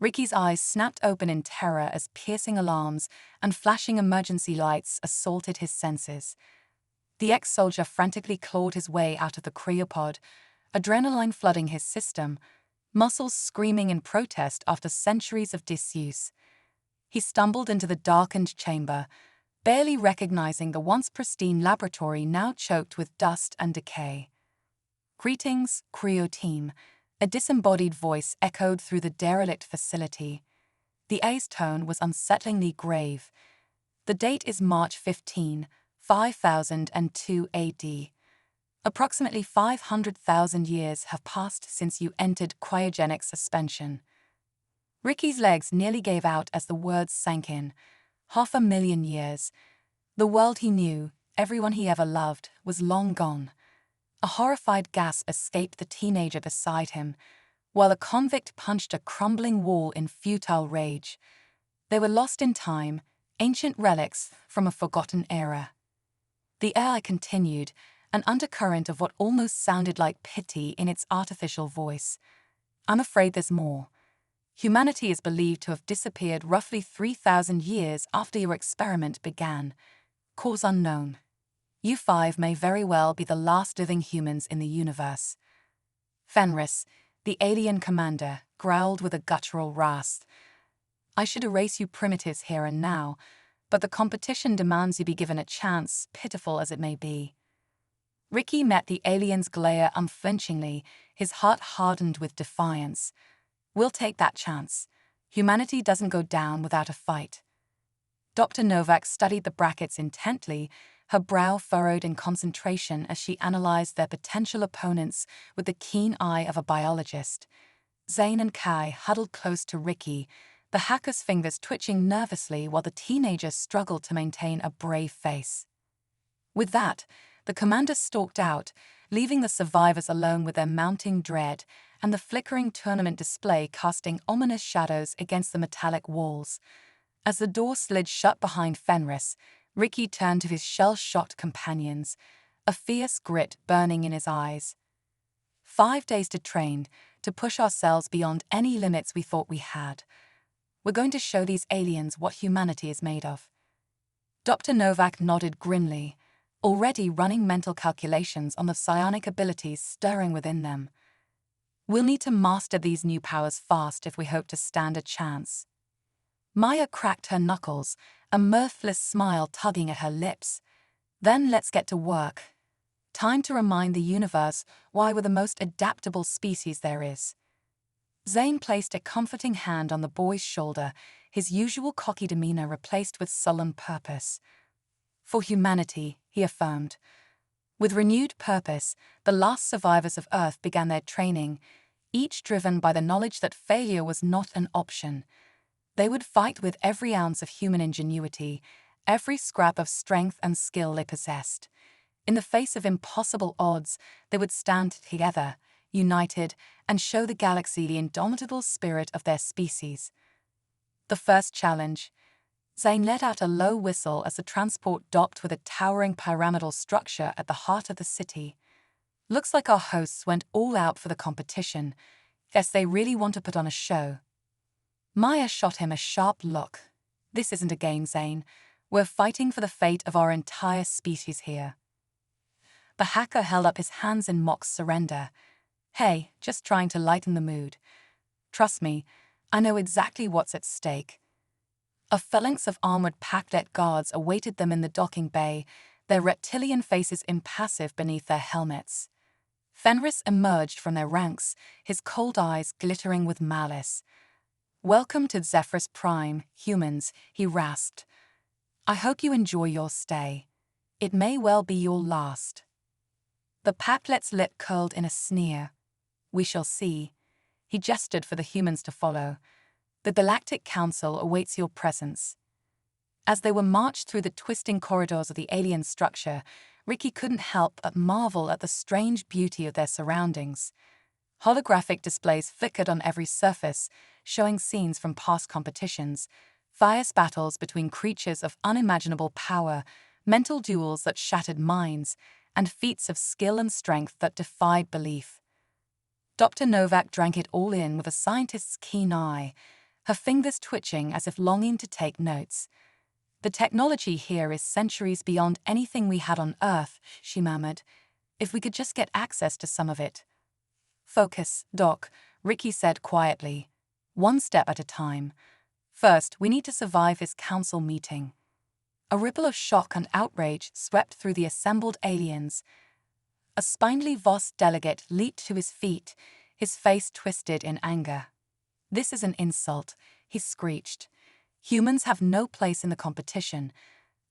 Ricky's eyes snapped open in terror as piercing alarms and flashing emergency lights assaulted his senses. The ex-soldier frantically clawed his way out of the cryopod, adrenaline flooding his system, muscles screaming in protest after centuries of disuse. He stumbled into the darkened chamber, barely recognizing the once pristine laboratory now choked with dust and decay. "Greetings, Cryo team," a disembodied voice echoed through the derelict facility. The A's tone was unsettlingly grave. "The date is March 15, 5002 AD. Approximately 500,000 years have passed since you entered cryogenic suspension." Ricky's legs nearly gave out as the words sank in. 500,000 years. The world he knew, everyone he ever loved, was long gone. A horrified gasp escaped the teenager beside him, while a convict punched a crumbling wall in futile rage. They were lost in time, ancient relics from a forgotten era. The AI continued, an undercurrent of what almost sounded like pity in its artificial voice. "I'm afraid there's more. Humanity is believed to have disappeared roughly 3,000 years after your experiment began. Cause unknown. You five may very well be the last living humans in the universe." Fenris, the alien commander, growled with a guttural rasp. "I should erase you primitives here and now, but the competition demands you be given a chance, pitiful as it may be." Ricky met the alien's glare unflinchingly, his heart hardened with defiance. "We'll take that chance. Humanity doesn't go down without a fight." Dr. Novak studied the brackets intently, her brow furrowed in concentration as she analyzed their potential opponents with the keen eye of a biologist. Zane and Kai huddled close to Ricky, the hacker's fingers twitching nervously while the teenager struggled to maintain a brave face. With that, the commander stalked out, leaving the survivors alone with their mounting dread and the flickering tournament display casting ominous shadows against the metallic walls. As the door slid shut behind Fenris, Ricky turned to his shell-shocked companions, a fierce grit burning in his eyes. 5 days to train, to push ourselves beyond any limits we thought we had. We're going to show these aliens what humanity is made of." Dr. Novak nodded grimly, already running mental calculations on the psionic abilities stirring within them. "We'll need to master these new powers fast if we hope to stand a chance." Maya cracked her knuckles, a mirthless smile tugging at her lips. "Then let's get to work. Time to remind the universe why we're the most adaptable species there is." Zane placed a comforting hand on the boy's shoulder, his usual cocky demeanor replaced with sullen purpose. "For humanity," he affirmed. With renewed purpose, the last survivors of Earth began their training, each driven by the knowledge that failure was not an option. They would fight with every ounce of human ingenuity, every scrap of strength and skill they possessed. In the face of impossible odds, they would stand together, united, and show the galaxy the indomitable spirit of their species. The first challenge. Zane let out a low whistle as the transport docked with a towering pyramidal structure at the heart of the city. "Looks like our hosts went all out for the competition. Guess they really want to put on a show." Maya shot him a sharp look. "This isn't a game, Zane. We're fighting for the fate of our entire species here." The hacker held up his hands in mock surrender. "Hey, just trying to lighten the mood. Trust me, I know exactly what's at stake." A phalanx of armored Packlet guards awaited them in the docking bay, their reptilian faces impassive beneath their helmets. Fenris emerged from their ranks, his cold eyes glittering with malice. "Welcome to Zephyrus Prime, humans," he rasped. "I hope you enjoy your stay. It may well be your last." The Packlet's lip curled in a sneer. "We shall see." He gestured for the humans to follow. "The Galactic Council awaits your presence." As they were marched through the twisting corridors of the alien structure, Ricky couldn't help but marvel at the strange beauty of their surroundings. Holographic displays flickered on every surface, showing scenes from past competitions, fierce battles between creatures of unimaginable power, mental duels that shattered minds, and feats of skill and strength that defied belief. Dr. Novak drank it all in with a scientist's keen eye, her fingers twitching as if longing to take notes. "The technology here is centuries beyond anything we had on Earth," she murmured. "If we could just get access to some of it." "Focus, Doc," Ricky said quietly. "One step at a time. First, we need to survive his council meeting." A ripple of shock and outrage swept through the assembled aliens. A spindly Voss delegate leaped to his feet, his face twisted in anger. "This is an insult," he screeched. "Humans have no place in the competition.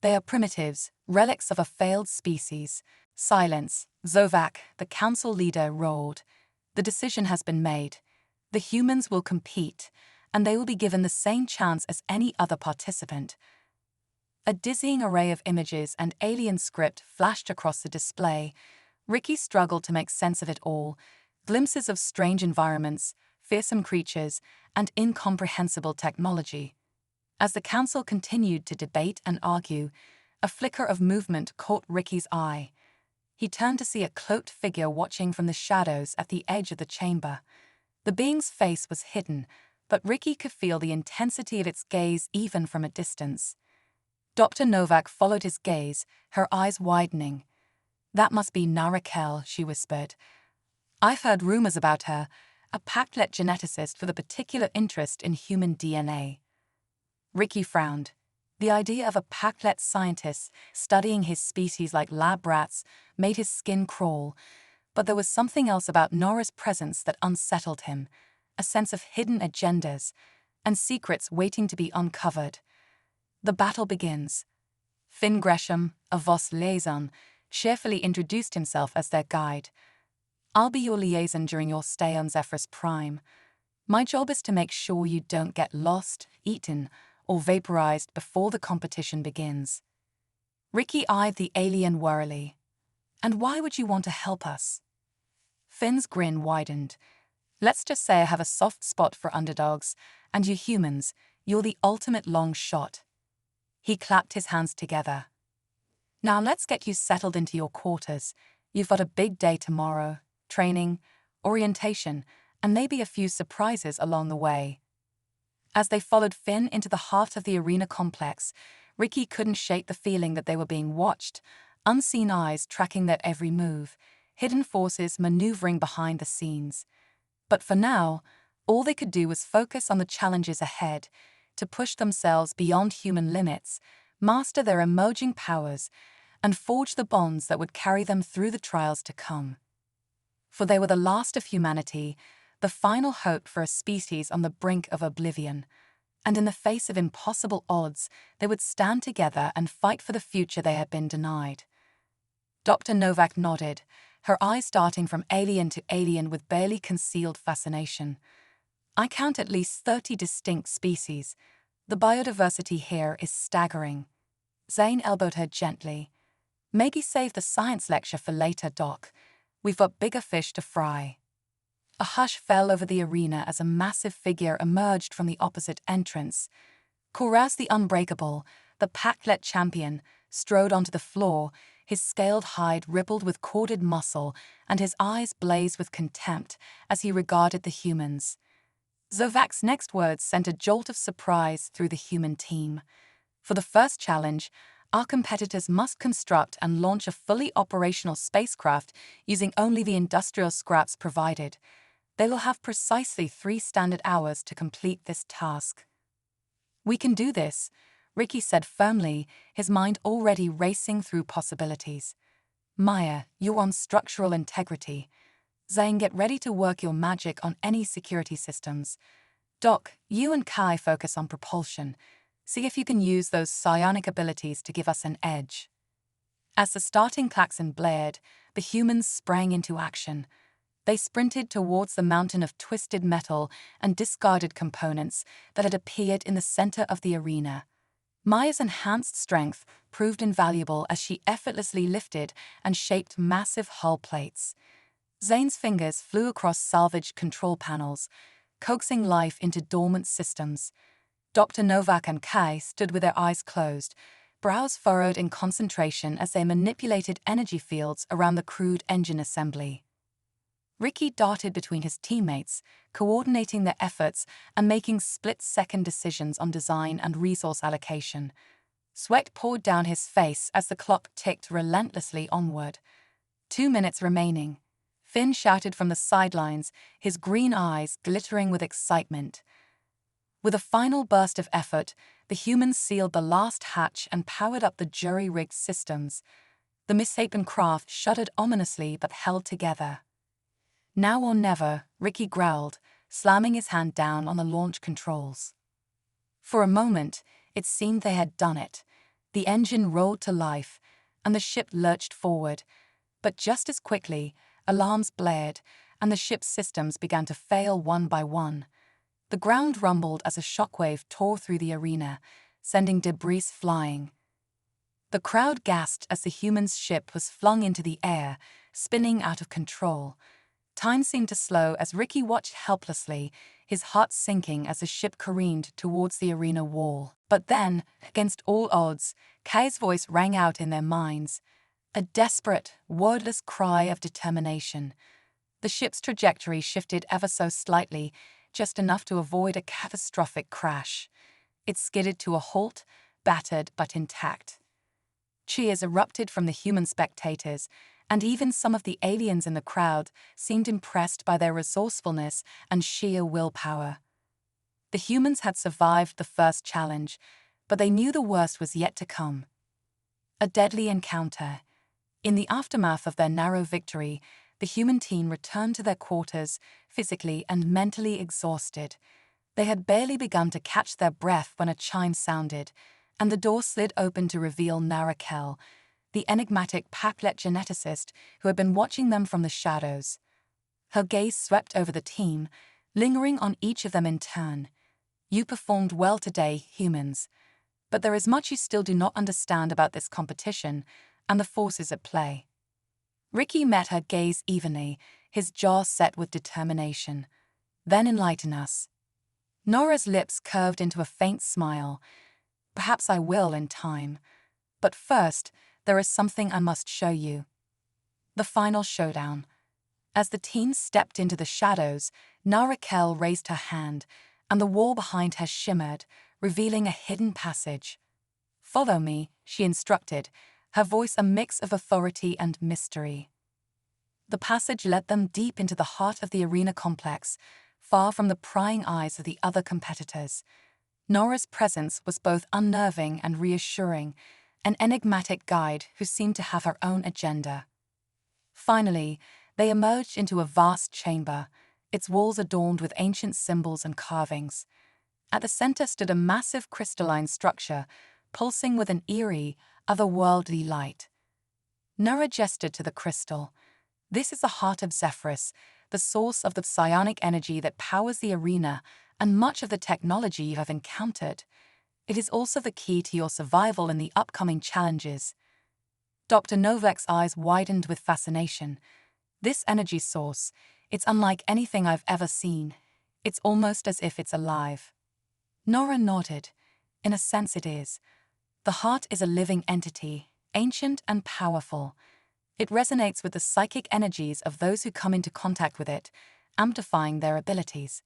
They are primitives, relics of a failed species." "Silence," Zovak, the council leader, roared. "The decision has been made. The humans will compete, and they will be given the same chance as any other participant." A dizzying array of images and alien script flashed across the display. Ricky struggled to make sense of it all. Glimpses of strange environments, fearsome creatures, and incomprehensible technology. As the council continued to debate and argue, a flicker of movement caught Ricky's eye. He turned to see a cloaked figure watching from the shadows at the edge of the chamber. The being's face was hidden, but Ricky could feel the intensity of its gaze even from a distance. Dr. Novak followed his gaze, her eyes widening. "That must be Narakel," she whispered. "I've heard rumors about her, a Packlet geneticist with a particular interest in human DNA." Ricky frowned. The idea of a Packlet scientist studying his species like lab rats made his skin crawl, but there was something else about Nora's presence that unsettled him, a sense of hidden agendas and secrets waiting to be uncovered. The battle begins. Finn Gresham, a Voss liaison, cheerfully introduced himself as their guide. "I'll be your liaison during your stay on Zephyrus Prime. My job is to make sure you don't get lost, eaten, or vaporized before the competition begins." Ricky eyed the alien warily. "And why would you want to help us?" Finn's grin widened. "Let's just say I have a soft spot for underdogs, and you humans, you're the ultimate long shot." He clapped his hands together. "Now let's get you settled into your quarters. You've got a big day tomorrow. Training, orientation, and maybe a few surprises along the way." As they followed Finn into the heart of the arena complex, Ricky couldn't shake the feeling that they were being watched, unseen eyes tracking their every move, hidden forces maneuvering behind the scenes. But for now, all they could do was focus on the challenges ahead, to push themselves beyond human limits, master their emerging powers, and forge the bonds that would carry them through the trials to come. For they were the last of humanity, the final hope for a species on the brink of oblivion, and in the face of impossible odds, they would stand together and fight for the future they had been denied. Dr. Novak nodded, her eyes darting from alien to alien with barely concealed fascination. "I count at least 30 distinct species. The biodiversity here is staggering." Zane elbowed her gently. "Maybe save the science lecture for later, Doc. We've got bigger fish to fry." A hush fell over the arena as a massive figure emerged from the opposite entrance. Koraz the Unbreakable, the Packlet champion, strode onto the floor, his scaled hide rippled with corded muscle and his eyes blazed with contempt as he regarded the humans. Zovak's next words sent a jolt of surprise through the human team. "For the first challenge, our competitors must construct and launch a fully operational spacecraft using only the industrial scraps provided. They will have precisely 3 standard hours to complete this task." "We can do this," Ricky said firmly, his mind already racing through possibilities. "Maya, you're on structural integrity. Zane, get ready to work your magic on any security systems. Doc, you and Kai focus on propulsion. See if you can use those psionic abilities to give us an edge." As the starting klaxon blared, the humans sprang into action. They sprinted towards the mountain of twisted metal and discarded components that had appeared in the center of the arena. Maya's enhanced strength proved invaluable as she effortlessly lifted and shaped massive hull plates. Zane's fingers flew across salvaged control panels, coaxing life into dormant systems. Dr. Novak and Kai stood with their eyes closed, brows furrowed in concentration as they manipulated energy fields around the crude engine assembly. Ricky darted between his teammates, coordinating their efforts and making split-second decisions on design and resource allocation. Sweat poured down his face as the clock ticked relentlessly onward. 2 minutes remaining. Finn shouted from the sidelines, his green eyes glittering with excitement. With a final burst of effort, the humans sealed the last hatch and powered up the jury-rigged systems. The misshapen craft shuddered ominously but held together. Now or never, Ricky growled, slamming his hand down on the launch controls. For a moment, it seemed they had done it. The engine roared to life, and the ship lurched forward. But just as quickly, alarms blared, and the ship's systems began to fail one by one. The ground rumbled as a shockwave tore through the arena, sending debris flying. The crowd gasped as the human's ship was flung into the air, spinning out of control. Time seemed to slow as Ricky watched helplessly, his heart sinking as the ship careened towards the arena wall. But then, against all odds, Kai's voice rang out in their minds. A desperate, wordless cry of determination. The ship's trajectory shifted ever so slightly, just enough to avoid a catastrophic crash. It skidded to a halt, battered but intact. Cheers erupted from the human spectators, and even some of the aliens in the crowd seemed impressed by their resourcefulness and sheer willpower. The humans had survived the first challenge, but they knew the worst was yet to come. A deadly encounter. In the aftermath of their narrow victory, the human team returned to their quarters, physically and mentally exhausted. They had barely begun to catch their breath when a chime sounded, and the door slid open to reveal Narakel, the enigmatic Paplet geneticist who had been watching them from the shadows. Her gaze swept over the team, lingering on each of them in turn. You performed well today, humans. But there is much you still do not understand about this competition and the forces at play. Ricky met her gaze evenly, his jaw set with determination. Then enlighten us. Nora's lips curved into a faint smile. Perhaps I will in time. But first, there is something I must show you. The final showdown. As the team stepped into the shadows, Narakel raised her hand, and the wall behind her shimmered, revealing a hidden passage. Follow me, she instructed, her voice a mix of authority and mystery. The passage led them deep into the heart of the arena complex, far from the prying eyes of the other competitors. Nora's presence was both unnerving and reassuring, an enigmatic guide who seemed to have her own agenda. Finally, they emerged into a vast chamber, its walls adorned with ancient symbols and carvings. At the center stood a massive crystalline structure, pulsing with an eerie, otherworldly light. Nora gestured to the crystal. This is the heart of Zephyrus, the source of the psionic energy that powers the arena and much of the technology you have encountered. It is also the key to your survival in the upcoming challenges. Dr. Novak's eyes widened with fascination. This energy source, it's unlike anything I've ever seen. It's almost as if it's alive. Nora nodded. In a sense it is. The heart is a living entity, ancient and powerful. It resonates with the psychic energies of those who come into contact with it, amplifying their abilities.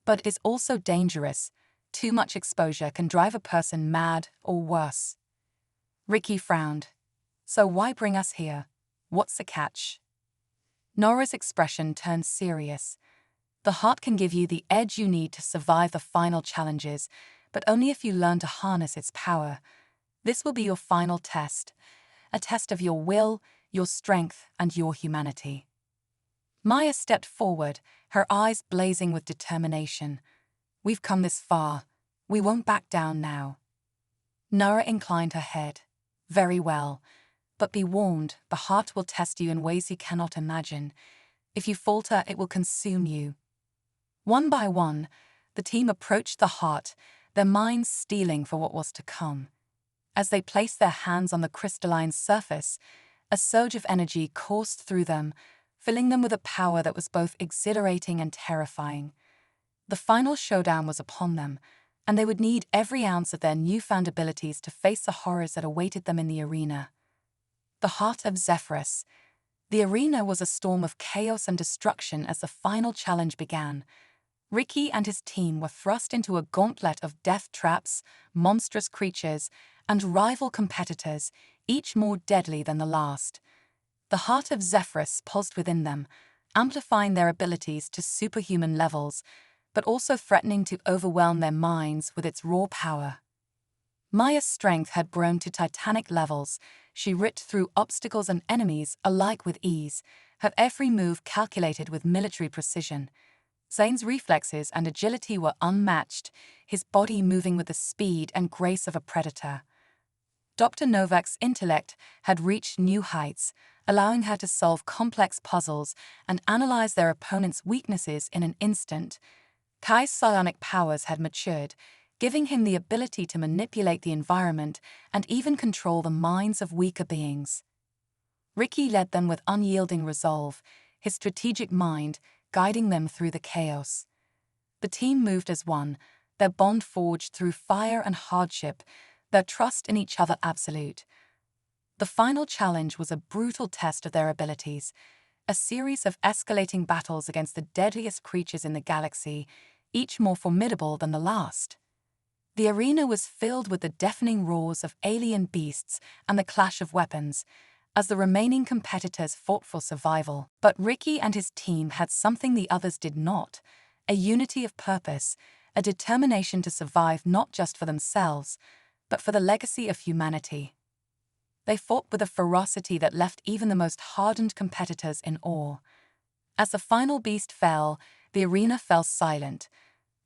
But it is also dangerous. Too much exposure can drive a person mad or worse. Ricky frowned. So why bring us here? What's the catch? Nora's expression turned serious. The heart can give you the edge you need to survive the final challenges, but only if you learn to harness its power. This will be your final test, a test of your will, your strength, and your humanity. Maya stepped forward, her eyes blazing with determination. We've come this far. We won't back down now. Nora inclined her head. Very well. But be warned, the heart will test you in ways you cannot imagine. If you falter, it will consume you. One by one, the team approached the heart, their minds steeling for what was to come. As they placed their hands on the crystalline surface, a surge of energy coursed through them, filling them with a power that was both exhilarating and terrifying. The final showdown was upon them, and they would need every ounce of their newfound abilities to face the horrors that awaited them in the arena. The heart of Zephyrus. The arena was a storm of chaos and destruction as the final challenge began. Ricky and his team were thrust into a gauntlet of death traps, monstrous creatures, and rival competitors, each more deadly than the last. The heart of Zephyrus pulsed within them, amplifying their abilities to superhuman levels, but also threatening to overwhelm their minds with its raw power. Maya's strength had grown to titanic levels. She ripped through obstacles and enemies alike with ease, her every move calculated with military precision. Zane's reflexes and agility were unmatched, his body moving with the speed and grace of a predator. Dr. Novak's intellect had reached new heights, allowing her to solve complex puzzles and analyze their opponent's weaknesses in an instant. Kai's psionic powers had matured, giving him the ability to manipulate the environment and even control the minds of weaker beings. Ricky led them with unyielding resolve, his strategic mind guiding them through the chaos. The team moved as one, their bond forged through fire and hardship, their trust in each other absolute. The final challenge was a brutal test of their abilities, a series of escalating battles against the deadliest creatures in the galaxy, each more formidable than the last. The arena was filled with the deafening roars of alien beasts and the clash of weapons, as the remaining competitors fought for survival. But Ricky and his team had something the others did not: a unity of purpose, a determination to survive not just for themselves, but for the legacy of humanity. They fought with a ferocity that left even the most hardened competitors in awe. As the final beast fell, the arena fell silent.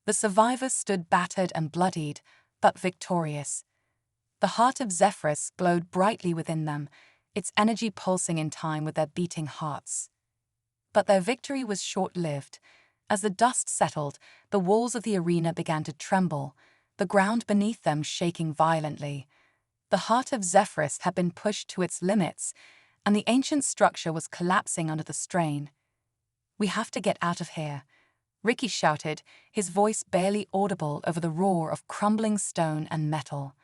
The survivors stood battered and bloodied, but victorious. The heart of Zephyrus glowed brightly within them, its energy pulsing in time with their beating hearts. But their victory was short-lived. As the dust settled, the walls of the arena began to tremble, the ground beneath them shaking violently. The heart of Zephyrus had been pushed to its limits, and the ancient structure was collapsing under the strain. "We have to get out of here," Ricky shouted, his voice barely audible over the roar of crumbling stone and metal.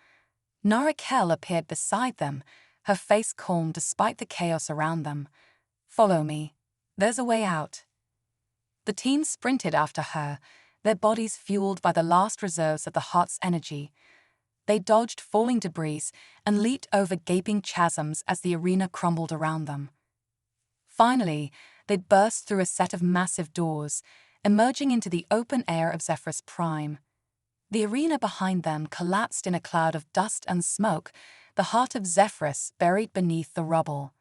Nara Kell appeared beside them, her face calm despite the chaos around them. "Follow me. There's a way out." The team sprinted after her, their bodies fueled by the last reserves of the heart's energy. They dodged falling debris and leaped over gaping chasms as the arena crumbled around them. Finally, they burst through a set of massive doors, emerging into the open air of Zephyrus Prime. The arena behind them collapsed in a cloud of dust and smoke, the heart of Zephyrus buried beneath the rubble.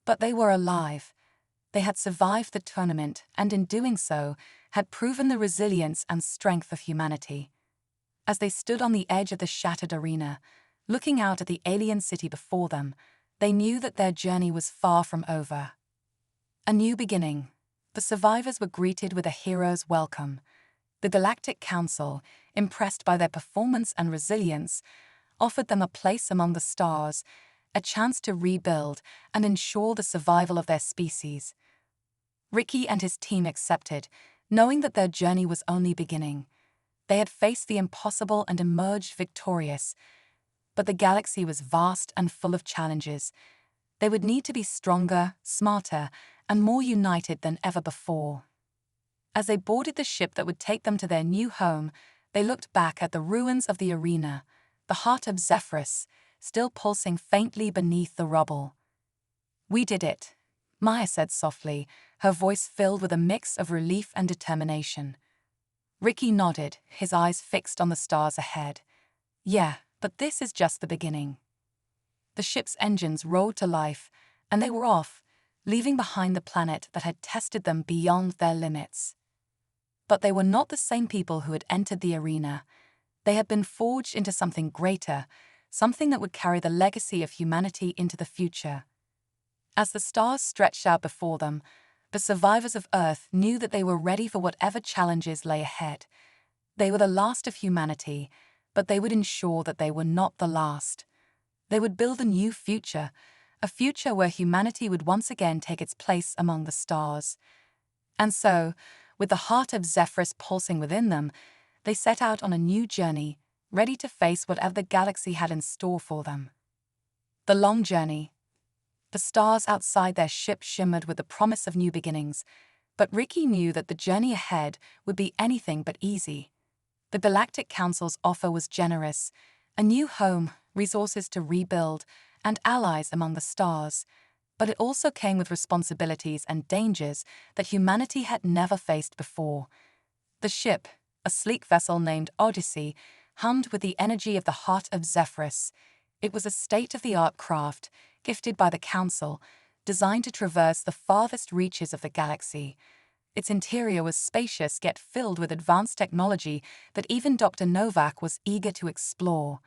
But they were alive. They had survived the tournament and, in doing so, had proven the resilience and strength of humanity. As they stood on the edge of the shattered arena, looking out at the alien city before them, they knew that their journey was far from over. A new beginning. The survivors were greeted with a hero's welcome. The Galactic Council, impressed by their performance and resilience, offered them a place among the stars, a chance to rebuild and ensure the survival of their species. Ricky and his team accepted, knowing that their journey was only beginning. They had faced the impossible and emerged victorious. But the galaxy was vast and full of challenges. They would need to be stronger, smarter, and more united than ever before. As they boarded the ship that would take them to their new home, they looked back at the ruins of the arena, the heart of Zephyrus, still pulsing faintly beneath the rubble. "We did it," Maya said softly, her voice filled with a mix of relief and determination. Ricky nodded, his eyes fixed on the stars ahead. "Yeah, but this is just the beginning." The ship's engines roared to life, and they were off, leaving behind the planet that had tested them beyond their limits. But they were not the same people who had entered the arena. They had been forged into something greater, something that would carry the legacy of humanity into the future. As the stars stretched out before them, the survivors of Earth knew that they were ready for whatever challenges lay ahead. They were the last of humanity, but they would ensure that they were not the last. They would build a new future, a future where humanity would once again take its place among the stars. And so, with the heart of Zephyrus pulsing within them, they set out on a new journey, ready to face whatever the galaxy had in store for them. The long journey. The stars outside their ship shimmered with the promise of new beginnings, but Ricky knew that the journey ahead would be anything but easy. The Galactic Council's offer was generous: a new home, resources to rebuild, and allies among the stars. But it also came with responsibilities and dangers that humanity had never faced before. The ship, a sleek vessel named Odyssey, hummed with the energy of the heart of Zephyrus. It was a state-of-the-art craft, gifted by the Council, designed to traverse the farthest reaches of the galaxy. Its interior was spacious yet filled with advanced technology that even Dr. Novak was eager to explore.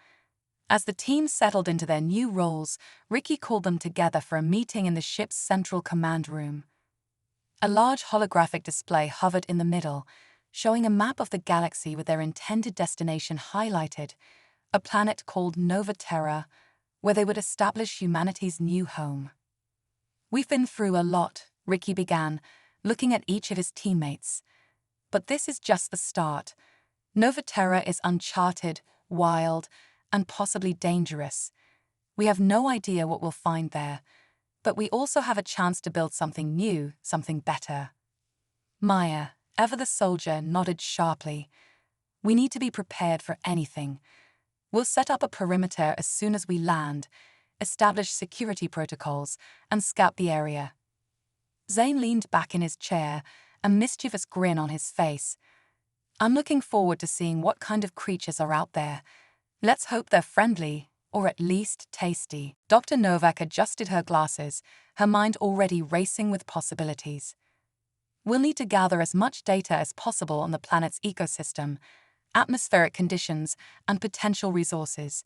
As the team settled into their new roles, Ricky called them together for a meeting in the ship's central command room. A large holographic display hovered in the middle, showing a map of the galaxy with their intended destination highlighted, a planet called Nova Terra, where they would establish humanity's new home. "We've been through a lot," Ricky began, looking at each of his teammates. "But this is just the start. Nova Terra is uncharted, wild, and possibly dangerous. We have no idea what we'll find there, but we also have a chance to build something new, something better." Maya, ever the soldier, nodded sharply. "We need to be prepared for anything. We'll set up a perimeter as soon as we land, establish security protocols, and scout the area." Zane leaned back in his chair, a mischievous grin on his face. "I'm looking forward to seeing what kind of creatures are out there. Let's hope they're friendly, or at least tasty." Dr. Novak adjusted her glasses, her mind already racing with possibilities. "We'll need to gather as much data as possible on the planet's ecosystem, atmospheric conditions, and potential resources.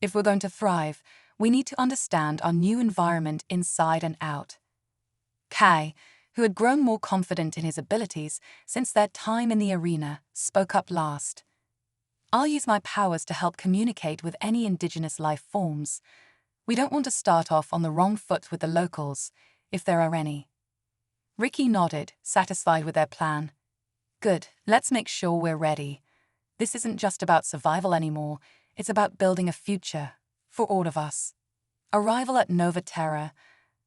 If we're going to thrive, we need to understand our new environment inside and out." Kai, who had grown more confident in his abilities since their time in the arena, spoke up last. "I'll use my powers to help communicate with any indigenous life forms. We don't want to start off on the wrong foot with the locals, if there are any." Ricky nodded, satisfied with their plan. "Good, let's make sure we're ready. This isn't just about survival anymore, it's about building a future, for all of us." Arrival at Nova Terra.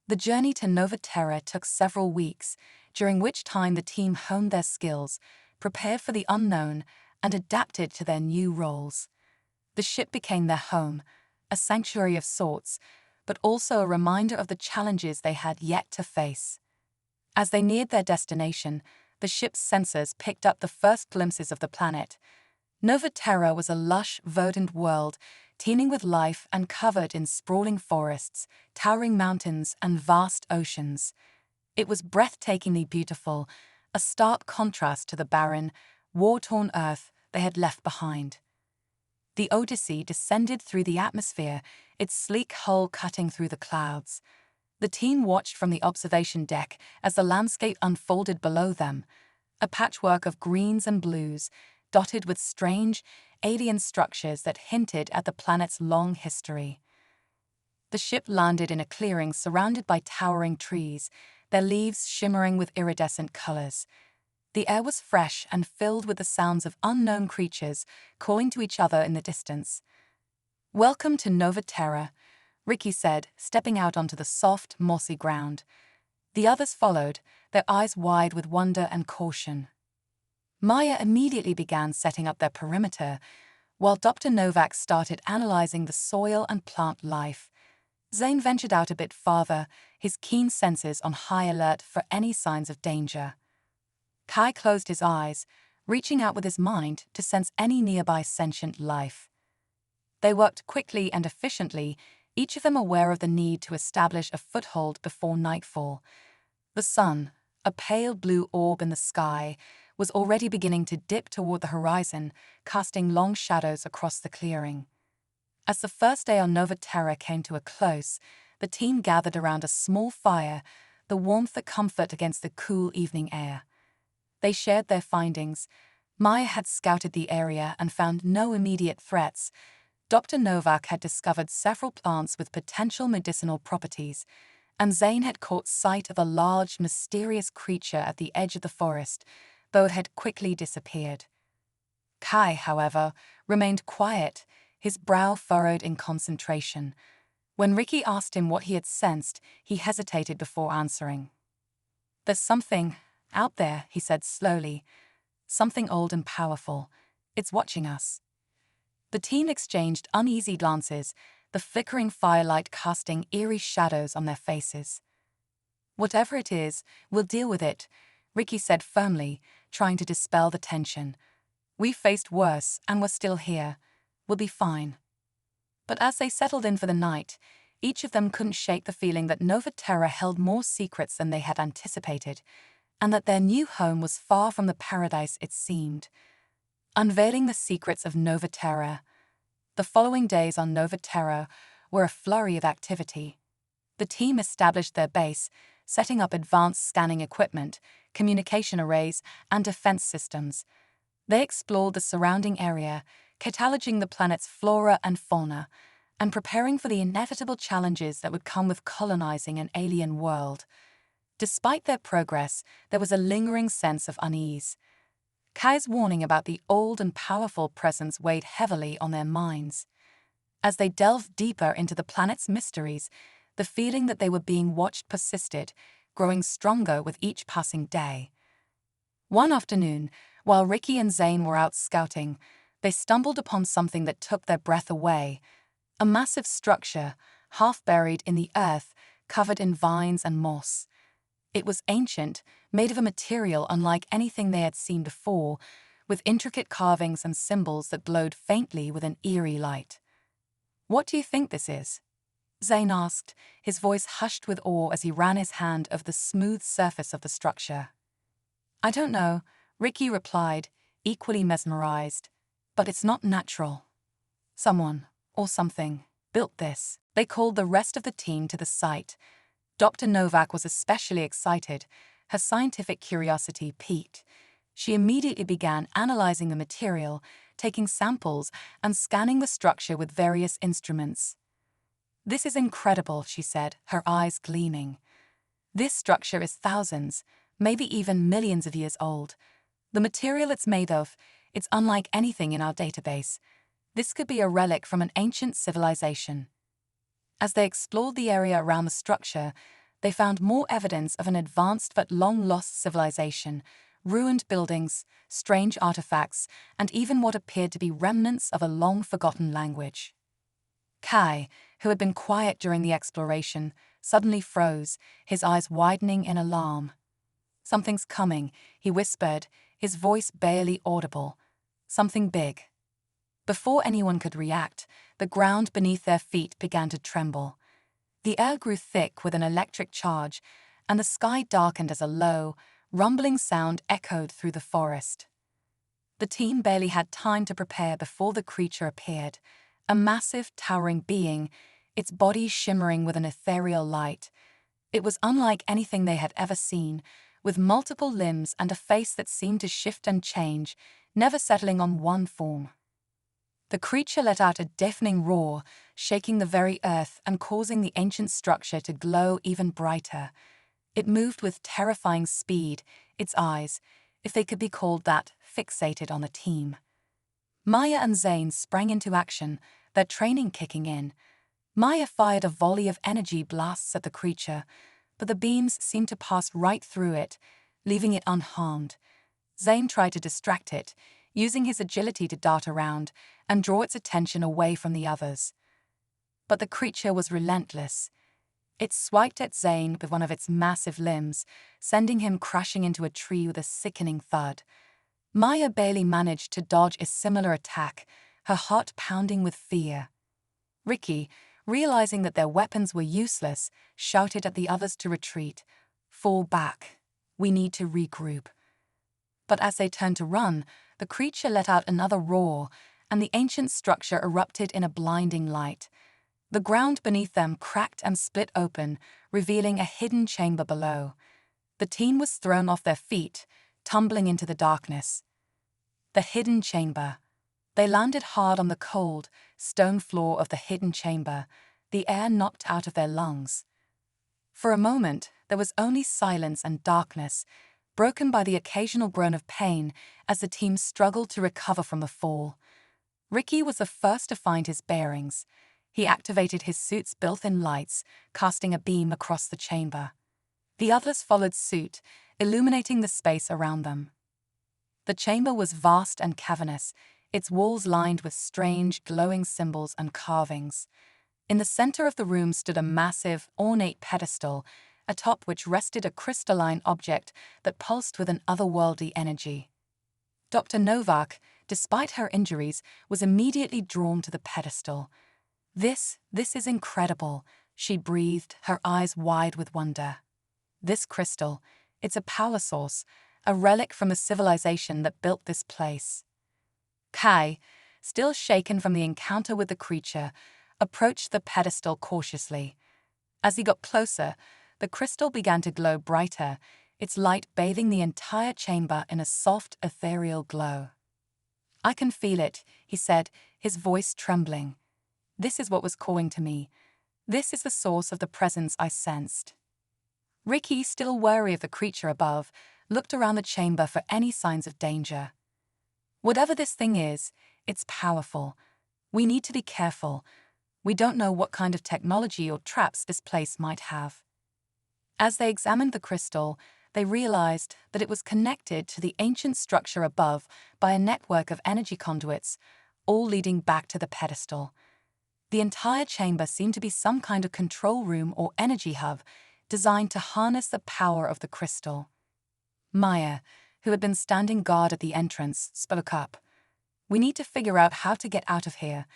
The journey to Nova Terra took several weeks, during which time the team honed their skills, prepared for the unknown, and adapted to their new roles. The ship became their home, a sanctuary of sorts, but also a reminder of the challenges they had yet to face. As they neared their destination, the ship's sensors picked up the first glimpses of the planet. Nova Terra was a lush, verdant world, teeming with life and covered in sprawling forests, towering mountains, and vast oceans. It was breathtakingly beautiful, a stark contrast to the barren, war-torn Earth they had left behind. The Odyssey descended through the atmosphere, its sleek hull cutting through the clouds. The team watched from the observation deck as the landscape unfolded below them, a patchwork of greens and blues, dotted with strange, alien structures that hinted at the planet's long history. The ship landed in a clearing surrounded by towering trees, their leaves shimmering with iridescent colors. The air was fresh and filled with the sounds of unknown creatures calling to each other in the distance. "Welcome to Nova Terra," Ricky said, stepping out onto the soft, mossy ground. The others followed, their eyes wide with wonder and caution. Maya immediately began setting up their perimeter, while Dr. Novak started analyzing the soil and plant life. Zane ventured out a bit farther, his keen senses on high alert for any signs of danger. Kai closed his eyes, reaching out with his mind to sense any nearby sentient life. They worked quickly and efficiently, each of them aware of the need to establish a foothold before nightfall. The sun, a pale blue orb in the sky, was already beginning to dip toward the horizon, casting long shadows across the clearing. As the first day on Nova Terra came to a close, the team gathered around a small fire, the warmth a comfort against the cool evening air. They shared their findings. Maya had scouted the area and found no immediate threats. Dr. Novak had discovered several plants with potential medicinal properties, and Zane had caught sight of a large, mysterious creature at the edge of the forest, though it had quickly disappeared. Kai, however, remained quiet, his brow furrowed in concentration. When Ricky asked him what he had sensed, he hesitated before answering. "There's something out there," he said slowly. "Something old and powerful. It's watching us." The team exchanged uneasy glances, the flickering firelight casting eerie shadows on their faces. "Whatever it is, we'll deal with it," Ricky said firmly, trying to dispel the tension. "We faced worse, and we're still here. We'll be fine." But as they settled in for the night, each of them couldn't shake the feeling that Nova Terra held more secrets than they had anticipated, and that their new home was far from the paradise it seemed. Unveiling the secrets of Nova Terra. The following days on Nova Terra were a flurry of activity. The team established their base, setting up advanced scanning equipment, communication arrays, and defense systems. They explored the surrounding area, cataloging the planet's flora and fauna, and preparing for the inevitable challenges that would come with colonizing an alien world. Despite their progress, there was a lingering sense of unease. Kai's warning about the old and powerful presence weighed heavily on their minds. As they delved deeper into the planet's mysteries, the feeling that they were being watched persisted, growing stronger with each passing day. One afternoon, while Ricky and Zane were out scouting, they stumbled upon something that took their breath away. A massive structure, half buried in the earth, covered in vines and moss. It was ancient, made of a material unlike anything they had seen before, with intricate carvings and symbols that glowed faintly with an eerie light. "What do you think this is?" Zane asked, his voice hushed with awe as he ran his hand over the smooth surface of the structure. "I don't know," Ricky replied, equally mesmerized. "But it's not natural. Someone, or something, built this." They called the rest of the team to the site. Dr. Novak was especially excited, her scientific curiosity piqued. She immediately began analyzing the material, taking samples, and scanning the structure with various instruments. "This is incredible," she said, her eyes gleaming. "This structure is thousands, maybe even millions of years old. The material it's made of, it's unlike anything in our database. This could be a relic from an ancient civilization." As they explored the area around the structure, they found more evidence of an advanced but long-lost civilization, ruined buildings, strange artifacts, and even what appeared to be remnants of a long-forgotten language. Kai, who had been quiet during the exploration, suddenly froze, his eyes widening in alarm. "Something's coming," he whispered, his voice barely audible. "Something big." Before anyone could react, the ground beneath their feet began to tremble. The air grew thick with an electric charge, and the sky darkened as a low, rumbling sound echoed through the forest. The team barely had time to prepare before the creature appeared, a massive, towering being, its body shimmering with an ethereal light. It was unlike anything they had ever seen, with multiple limbs and a face that seemed to shift and change, never settling on one form. The creature let out a deafening roar, shaking the very earth and causing the ancient structure to glow even brighter. It moved with terrifying speed, its eyes, if they could be called that, fixated on the team. Maya and Zane sprang into action, their training kicking in. Maya fired a volley of energy blasts at the creature, but the beams seemed to pass right through it, leaving it unharmed. Zane tried to distract it, using his agility to dart around and draw its attention away from the others. But the creature was relentless. It swiped at Zane with one of its massive limbs, sending him crashing into a tree with a sickening thud. Maya barely managed to dodge a similar attack, her heart pounding with fear. Ricky, realizing that their weapons were useless, shouted at the others to retreat. "Fall back. We need to regroup." But as they turned to run, the creature let out another roar, and the ancient structure erupted in a blinding light. The ground beneath them cracked and split open, revealing a hidden chamber below. The team was thrown off their feet, tumbling into the darkness. The hidden chamber. They landed hard on the cold, stone floor of the hidden chamber, the air knocked out of their lungs. For a moment, there was only silence and darkness, broken by the occasional groan of pain as the team struggled to recover from the fall. Ricky was the first to find his bearings. He activated his suit's built-in lights, casting a beam across the chamber. The others followed suit, illuminating the space around them. The chamber was vast and cavernous, its walls lined with strange, glowing symbols and carvings. In the center of the room stood a massive, ornate pedestal, atop which rested a crystalline object that pulsed with an otherworldly energy. Dr. Novak, despite her injuries, was immediately drawn to the pedestal. This is incredible, she breathed, her eyes wide with wonder. This crystal, it's a power source, a relic from a civilization that built this place. Kai, still shaken from the encounter with the creature, approached the pedestal cautiously. As he got closer, the crystal began to glow brighter, its light bathing the entire chamber in a soft, ethereal glow. "I can feel it," he said, his voice trembling. "This is what was calling to me. This is the source of the presence I sensed." Ricky, still wary of the creature above, looked around the chamber for any signs of danger. "Whatever this thing is, it's powerful. We need to be careful. We don't know what kind of technology or traps this place might have." As they examined the crystal, they realized that it was connected to the ancient structure above by a network of energy conduits, all leading back to the pedestal. The entire chamber seemed to be some kind of control room or energy hub designed to harness the power of the crystal. Maya, who had been standing guard at the entrance, spoke up. "We need to figure out how to get out of here.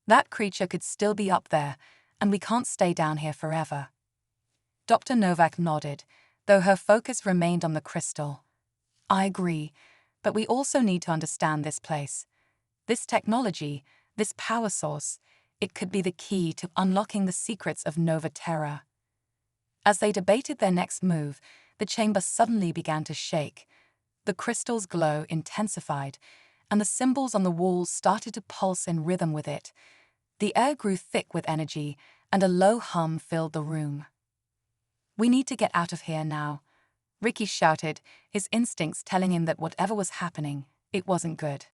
That creature could still be up there, and we can't stay down here forever." Dr. Novak nodded, though her focus remained on the crystal. "I agree, but we also need to understand this place. This technology, this power source, it could be the key to unlocking the secrets of Nova Terra." As they debated their next move, the chamber suddenly began to shake. The crystal's glow intensified, and the symbols on the walls started to pulse in rhythm with it. The air grew thick with energy, and a low hum filled the room. "We need to get out of here now," Ricky shouted, his instincts telling him that whatever was happening, it wasn't good.